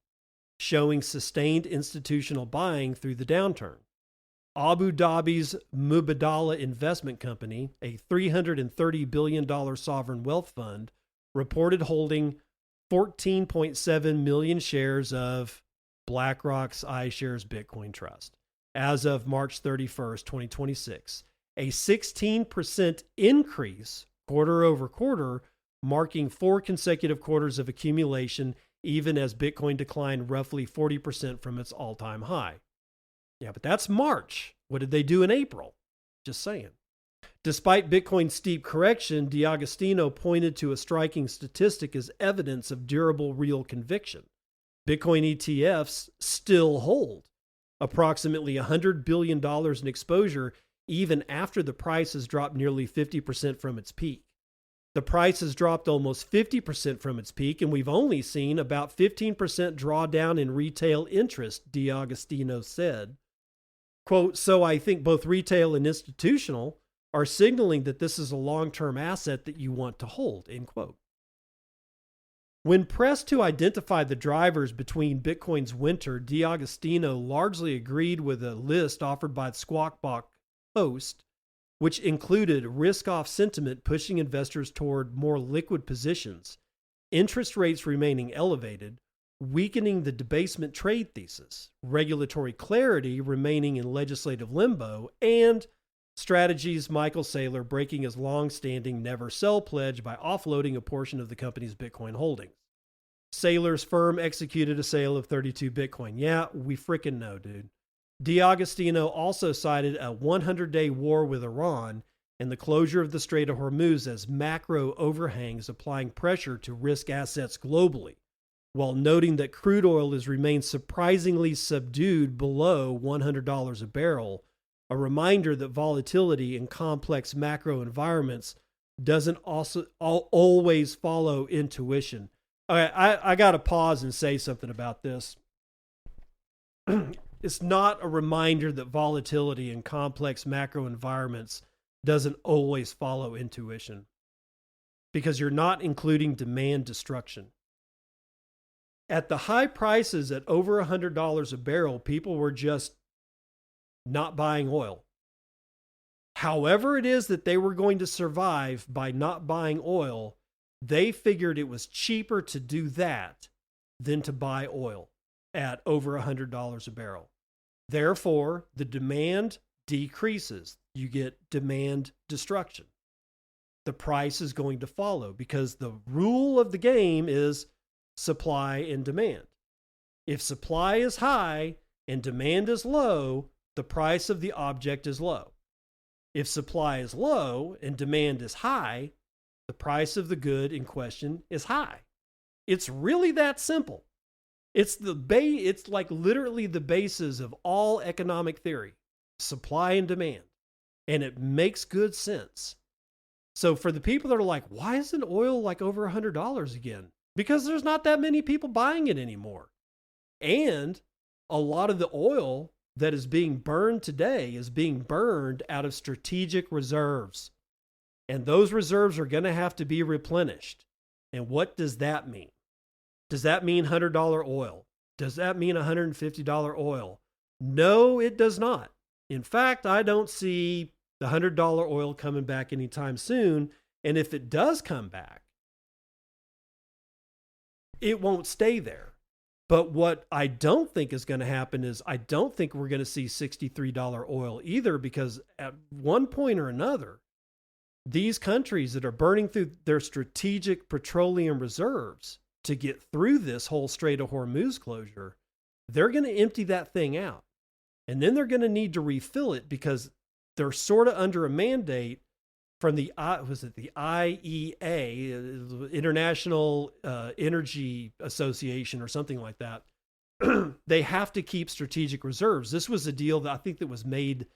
showing sustained institutional buying through the downturn. Abu Dhabi's Mubadala Investment Company, a $330 billion sovereign wealth fund, reported holding 14.7 million shares of BlackRock's iShares Bitcoin Trust as of March 31st, 2026, a 16% increase quarter over quarter, marking 4 consecutive quarters of accumulation, even as Bitcoin declined roughly 40% from its all-time high. Yeah, but that's March. What did they do in April? Just saying. Despite Bitcoin's steep correction, D'Agostino pointed to a striking statistic as evidence of durable real conviction. Bitcoin ETFs still hold approximately $100 billion in exposure even after the price has dropped nearly 50% from its peak. The price has dropped almost 50% from its peak, and we've only seen about 15% drawdown in retail interest, D'Agostino said. Quote, so I think both retail and institutional are signaling that this is a long-term asset that you want to hold, end quote. When pressed to identify the drivers between Bitcoin's winter, D'Agostino largely agreed with a list offered by the Squawk Box host, which included risk-off sentiment pushing investors toward more liquid positions, interest rates remaining elevated, weakening the debasement trade thesis, regulatory clarity remaining in legislative limbo, and strategies Michael Saylor breaking his long-standing never sell pledge by offloading a portion of the company's Bitcoin holdings. Saylor's firm executed a sale of 32 Bitcoin. Yeah, we frickin' know, dude. D'Agostino also cited a 100-day war with Iran and the closure of the Strait of Hormuz as macro overhangs applying pressure to risk assets globally, while noting that crude oil has remained surprisingly subdued below $100 a barrel, a reminder that volatility in complex macro environments doesn't also always follow intuition. Okay, I got to pause and say something about this. It's not a reminder that volatility in complex macro environments doesn't always follow intuition, because you're not including demand destruction. At the high prices at over $100 a barrel, people were just not buying oil. However it is that they were going to survive by not buying oil, they figured it was cheaper to do that than to buy oil at over $100 a barrel. Therefore, the demand decreases. You get demand destruction. The price is going to follow because the rule of the game is supply and demand. If supply is high and demand is low, the price of the object is low. If supply is low and demand is high, the price of the good in question is high. It's really that simple. It's like literally the basis of all economic theory, supply and demand, and it makes good sense. So for the people that are like, why isn't oil like over $100 again? Because there's not that many people buying it anymore. And a lot of the oil that is being burned today is being burned out of strategic reserves. And those reserves are going to have to be replenished. And what does that mean? Does that mean $100 oil? Does that mean $150 oil? No, it does not. In fact, I don't see the $100 oil coming back anytime soon. And if it does come back, it won't stay there. But what I don't think is going to happen is I don't think we're going to see $63 oil either, because at one point or another, these countries that are burning through their strategic petroleum reserves to get through this whole Strait of Hormuz closure, they're going to empty that thing out. And then they're going to need to refill it, because they're sort of under a mandate from the IEA, International Energy Association or something like that. They have to keep strategic reserves. This was a deal that I think that was made,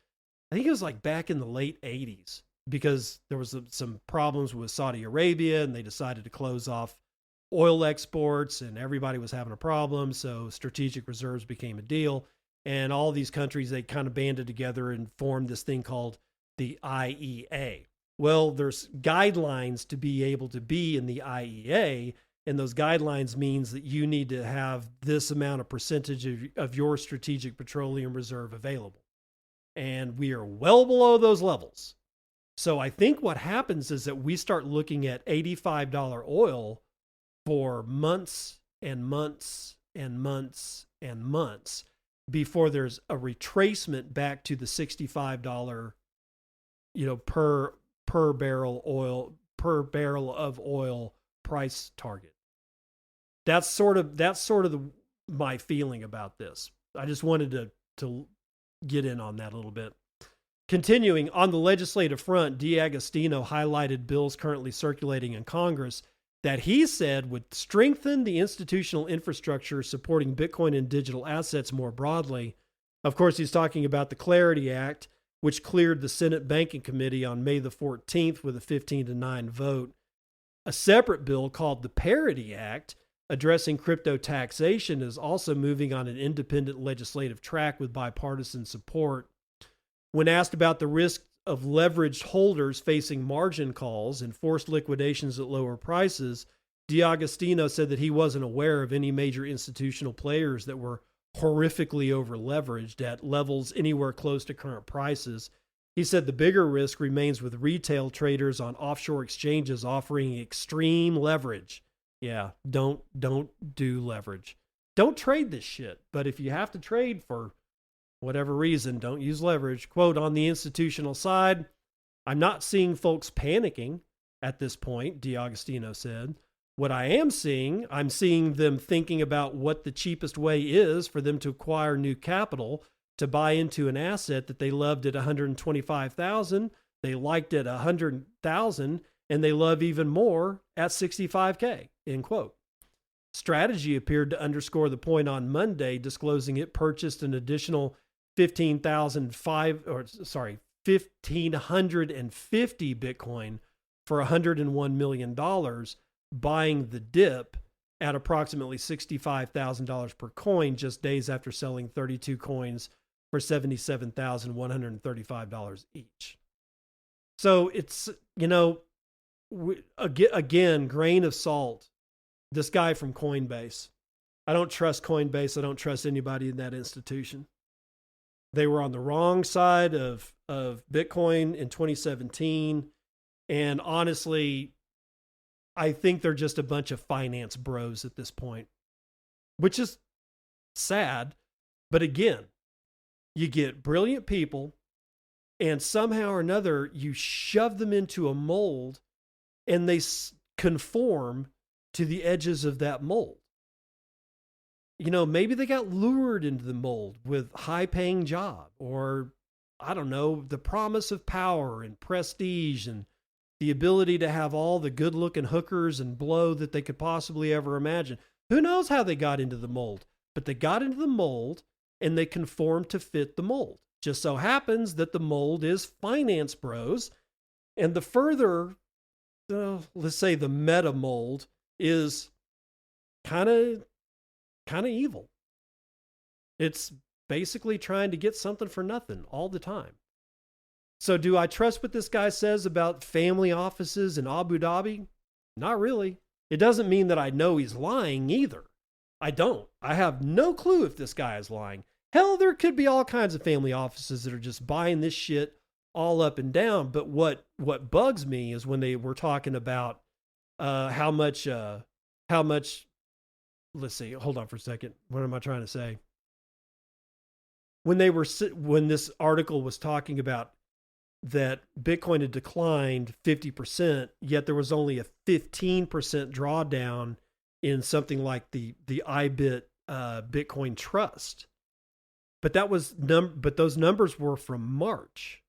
I think it was like back in the late 80s, because there was some problems with Saudi Arabia and they decided to close off oil exports and everybody was having a problem. So strategic reserves became a deal. And all these countries, they kind of banded together and formed this thing called the IEA. Well, there's guidelines to be able to be in the IEA, and those guidelines means that you need to have this amount of percentage of your strategic petroleum reserve available. And we are well below those levels. So I think what happens is that we start looking at $85 oil for months and months and months and months before there's a retracement back to the $65, per barrel of oil price target. That's sort of my feeling about this. I just wanted to get in on that a little bit. Continuing on the legislative front, D'Agostino highlighted bills currently circulating in Congress that he said would strengthen the institutional infrastructure supporting Bitcoin and digital assets more broadly. Of course, he's talking about the Clarity Act, which cleared the Senate Banking Committee on May the 14th with a 15-9 vote. A separate bill called the Parity Act, addressing crypto taxation, is also moving on an independent legislative track with bipartisan support. When asked about the risk of leveraged holders facing margin calls and forced liquidations at lower prices, D'Agostino said that he wasn't aware of any major institutional players that were horrifically over-leveraged at levels anywhere close to current prices. He said the bigger risk remains with retail traders on offshore exchanges offering extreme leverage. Yeah, don't do leverage. Don't trade this shit. But if you have to trade for whatever reason, don't use leverage. Quote, on the institutional side, I'm not seeing folks panicking at this point, D'Agostino said. What I am seeing, I'm seeing them thinking about what the cheapest way is for them to acquire new capital to buy into an asset that they loved at $125,000, they liked at $100,000, and they love even more at $65K, end quote. Strategy appeared to underscore the point on Monday, disclosing it purchased an additional 1,550 Bitcoin for $101 million, buying the dip at approximately $65,000 per coin just days after selling 32 coins for $77,135 each. So it's, again, grain of salt. This guy from Coinbase. I don't trust Coinbase. I don't trust anybody in that institution. They were on the wrong side of Bitcoin in 2017. And honestly, I think they're just a bunch of finance bros at this point, which is sad. But again, you get brilliant people and somehow or another you shove them into a mold and they conform to the edges of that mold. Maybe they got lured into the mold with high-paying job, or I don't know, the promise of power and prestige and the ability to have all the good-looking hookers and blow that they could possibly ever imagine. Who knows how they got into the mold? But they got into the mold and they conformed to fit the mold. Just so happens that the mold is finance bros, and the further, let's say the meta mold is kind of evil. It's basically trying to get something for nothing all the time. So do I trust what this guy says about family offices in Abu Dhabi? Not really. It doesn't mean that I know he's lying either. I don't. I have no clue if this guy is lying. Hell, there could be all kinds of family offices that are just buying this shit all up and down. But what bugs me is when they were talking about how much. Let's see. Hold on for a second. What am I trying to say? When this article was talking about that Bitcoin had declined 50%, yet there was only a 15% drawdown in something like the IBIT Bitcoin Trust. But but those numbers were from March.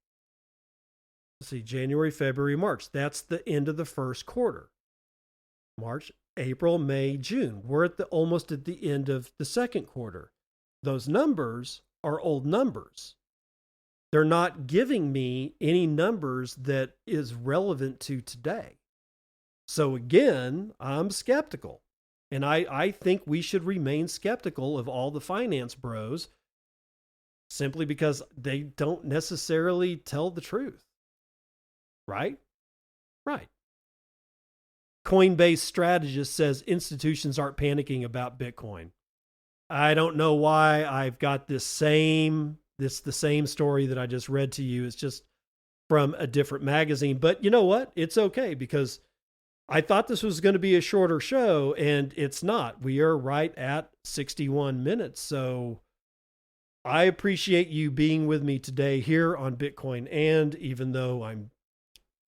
Let's see, January, February, March. That's the end of the first quarter. March, April, May, June. We're almost at the end of the second quarter. Those numbers are old numbers. They're not giving me any numbers that is relevant to today. So again, I'm skeptical. And I think we should remain skeptical of all the finance bros simply because they don't necessarily tell the truth. Right? Right. Coinbase strategist says institutions aren't panicking about Bitcoin. I don't know why I've got the same story that I just read to you. It's just from a different magazine. But you know what? It's okay because I thought this was going to be a shorter show and it's not. We are right at 61 minutes. So I appreciate you being with me today here on Bitcoin. And even though I'm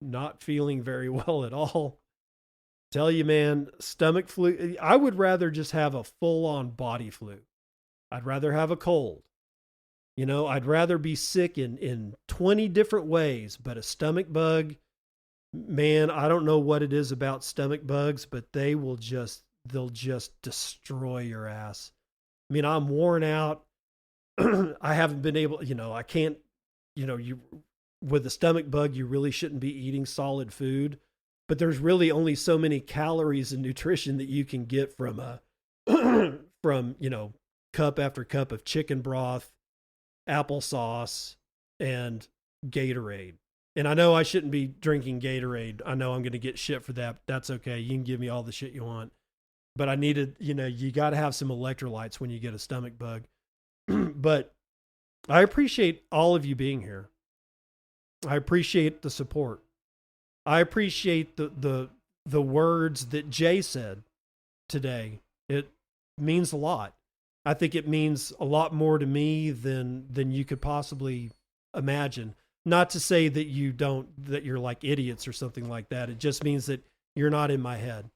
not feeling very well at all, tell you, man, stomach flu. I would rather just have a full-on body flu. I'd rather have a cold. I'd rather be sick in 20 different ways, but a stomach bug, man, I don't know what it is about stomach bugs, but they'll just destroy your ass. I mean, I'm worn out. I haven't been able, I can't, with a stomach bug, you really shouldn't be eating solid food. But there's really only so many calories and nutrition that you can get from cup after cup of chicken broth, applesauce, and Gatorade. And I know I shouldn't be drinking Gatorade. I know I'm going to get shit for that. That's okay. You can give me all the shit you want. But I needed, you got to have some electrolytes when you get a stomach bug. But I appreciate all of you being here. I appreciate the support. I appreciate the words that Jay said today. It means a lot. I think it means a lot more to me than you could possibly imagine. Not to say that you're like idiots or something like that. It just means that you're not in my head.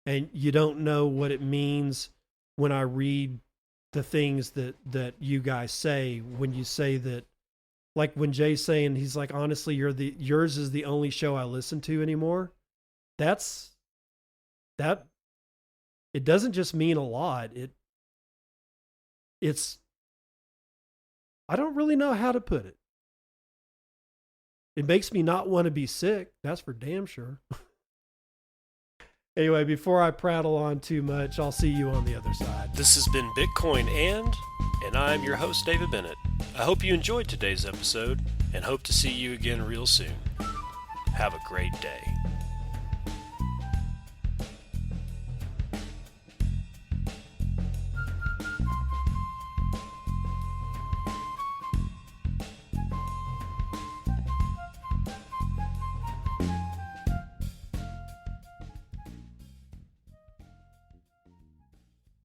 And you don't know what it means when I read the things that you guys say, when you say that. Like when Jay's saying, he's like, honestly, yours is the only show I listen to anymore. It doesn't just mean a lot. I don't really know how to put it. It makes me not want to be sick. That's for damn sure. Anyway, before I prattle on too much, I'll see you on the other side. This has been Bitcoin and I'm your host, David Bennett. I hope you enjoyed today's episode and hope to see you again real soon. Have a great day.